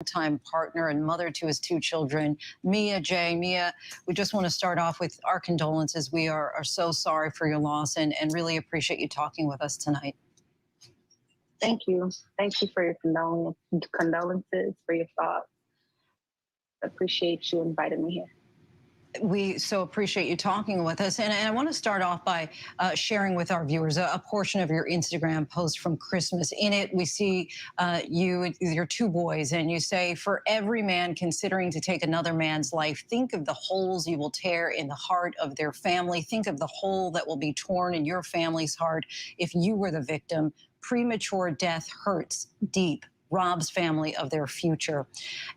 longtime partner and mother to his two children, Mia Jaye. Mia, we just want to start off with our condolences. We are so sorry for your loss and really appreciate you talking with us tonight. Thank you. Thank you for your condolences, for your thoughts. Appreciate you inviting me here. We so appreciate you talking with us. And I want to start off by sharing with our viewers a portion of your Instagram post from Christmas. In it, we see you with your two boys, and you say, "For every man considering to take another man's life, think of the holes you will tear in the heart of their family. Think of the hole that will be torn in your family's heart if you were the victim. Premature death hurts deep, robs family of their future."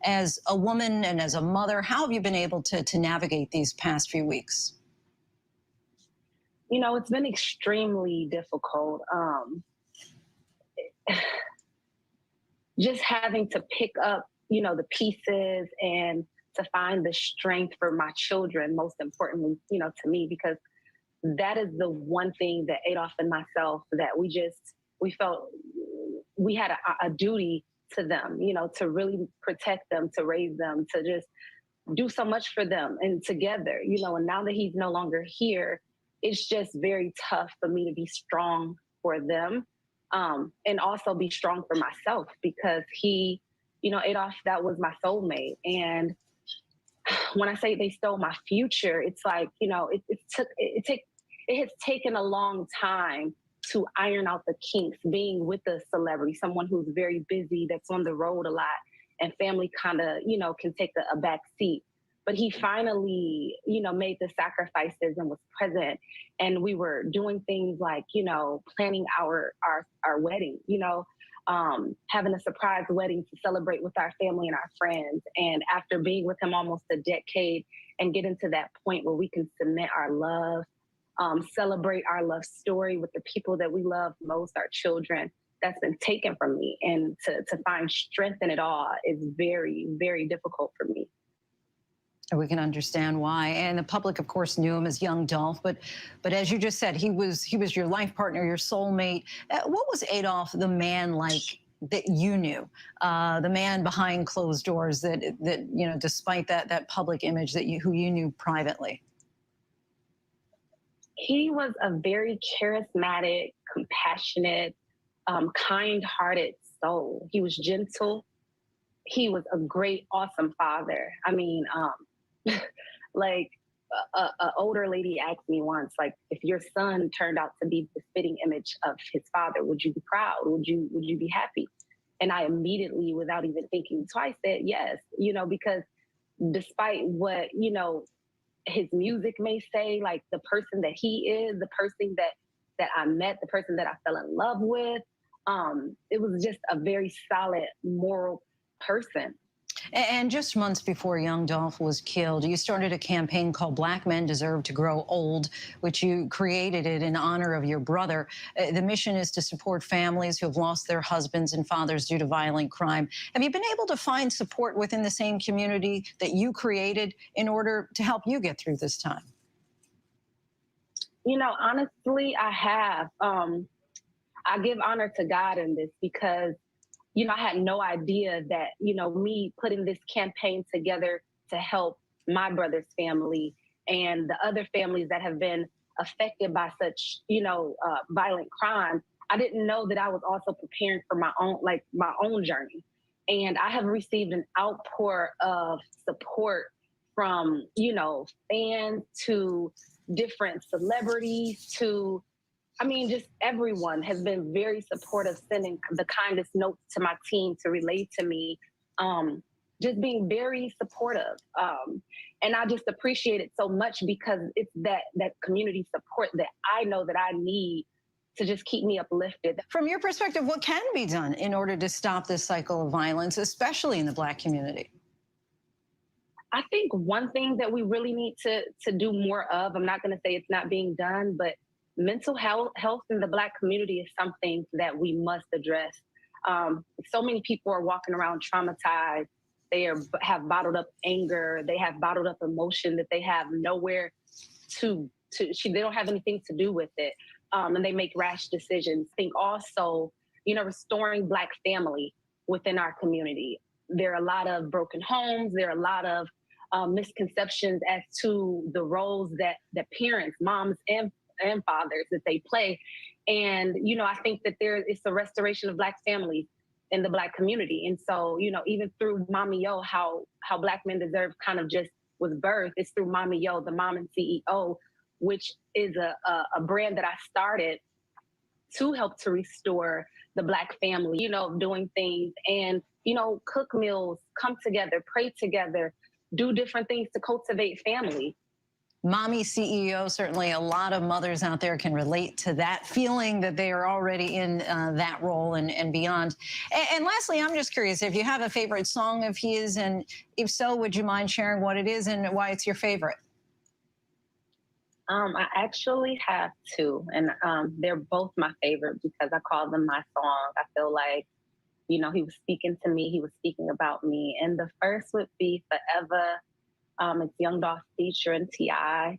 As a woman and as a mother, how have you been able to navigate these past few weeks? You know, it's been extremely difficult. Just having to pick up, the pieces and to find the strength for my children, most importantly, to me, because that is the one thing that Adolph and myself that we felt we had a duty to them, to really protect them, to raise them, to just do so much for them and together, and now that he's no longer here, it's just very tough for me to be strong for them, and also be strong for myself because he, Adolph, that was my soulmate. And when I say they stole my future, it's like, it has taken a long time to iron out the kinks, being with a celebrity, someone who's very busy, that's on the road a lot, and family kind of, can take a back seat. But he finally, made the sacrifices and was present. And we were doing things like, planning our wedding, having a surprise wedding to celebrate with our family and our friends. And after being with him almost a decade and getting to that point where we can cement our love, celebrate our love story with the people that we love most, our children, that's been taken from me. And to find strength in it all is very, very difficult for me. We can understand why. And the public, of course, knew him as Young Dolph. But as you just said, he was your life partner, your soulmate. What was Adolph, the man, like that you knew, the man behind closed doors that despite that public image who you knew privately? He was a very charismatic, compassionate, kind-hearted soul. He was gentle. He was a great, awesome father. I mean, like a older lady asked me once, like, if your son turned out to be the fitting image of his father, would you be proud? Would you be happy? And I immediately, without even thinking twice, said yes, because despite what, his music may say, like the person that he is, the person that I met, the person that I fell in love with, it was just a very solid, moral person. And just months before Young Dolph was killed, you started a campaign called Black Men Deserve to Grow Old, which you created it in honor of your brother. The mission is to support families who have lost their husbands and fathers due to violent crime. Have you been able to find support within the same community that you created in order to help you get through this time? Honestly, I have. I give honor to God in this because I had no idea that, me putting this campaign together to help my brother's family and the other families that have been affected by such, violent crime, I didn't know that I was also preparing for my own journey. And I have received an outpour of support from, fans to different celebrities to, just everyone has been very supportive, sending the kindest notes to my team to relate to me, just being very supportive. And I just appreciate it so much because it's that community support that I know that I need to just keep me uplifted. From your perspective, what can be done in order to stop this cycle of violence, especially in the Black community? I think one thing that we really need to do more of, I'm not going to say it's not being done, but mental health in the Black community is something that we must address. So many people are walking around traumatized. They have bottled up anger. They have bottled up emotion that they have nowhere they don't have anything to do with it. And they make rash decisions. I think also, restoring Black family within our community. there are a lot of broken homes. There are a lot of misconceptions as to the roles that parents, moms and fathers, that they play. And, I think that it's a restoration of Black families in the Black community. And so, even through Mama Yo, how Black Men Deserve kind of just was birthed, it's through Mama Yo, the mom and CEO, which is a brand that I started to help to restore the Black family, doing things and, cook meals, come together, pray together, do different things to cultivate family. Mommy CEO, certainly a lot of mothers out there can relate to that feeling that they are already in that role and beyond. And lastly, I'm just curious if you have a favorite song of his, and if so, would you mind sharing what it is and why it's your favorite? I actually have two, and they're both my favorite because I call them my song. I feel like, he was speaking to me, he was speaking about me. And the first would be Forever. It's Young Dolph featuring T.I.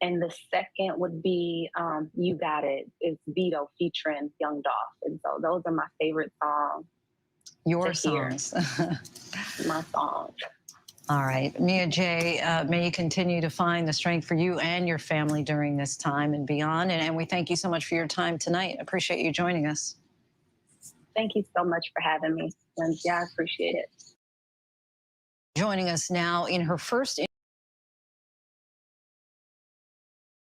And the second would be You Got It. It's Vito featuring Young Dolph. And so those are my favorite songs. Your songs. My songs. All right. Mia Jaye, may you continue to find the strength for you and your family during this time and beyond. And we thank you so much for your time tonight. Appreciate you joining us. Thank you so much for having me. And yeah, I appreciate it. Joining us now in her first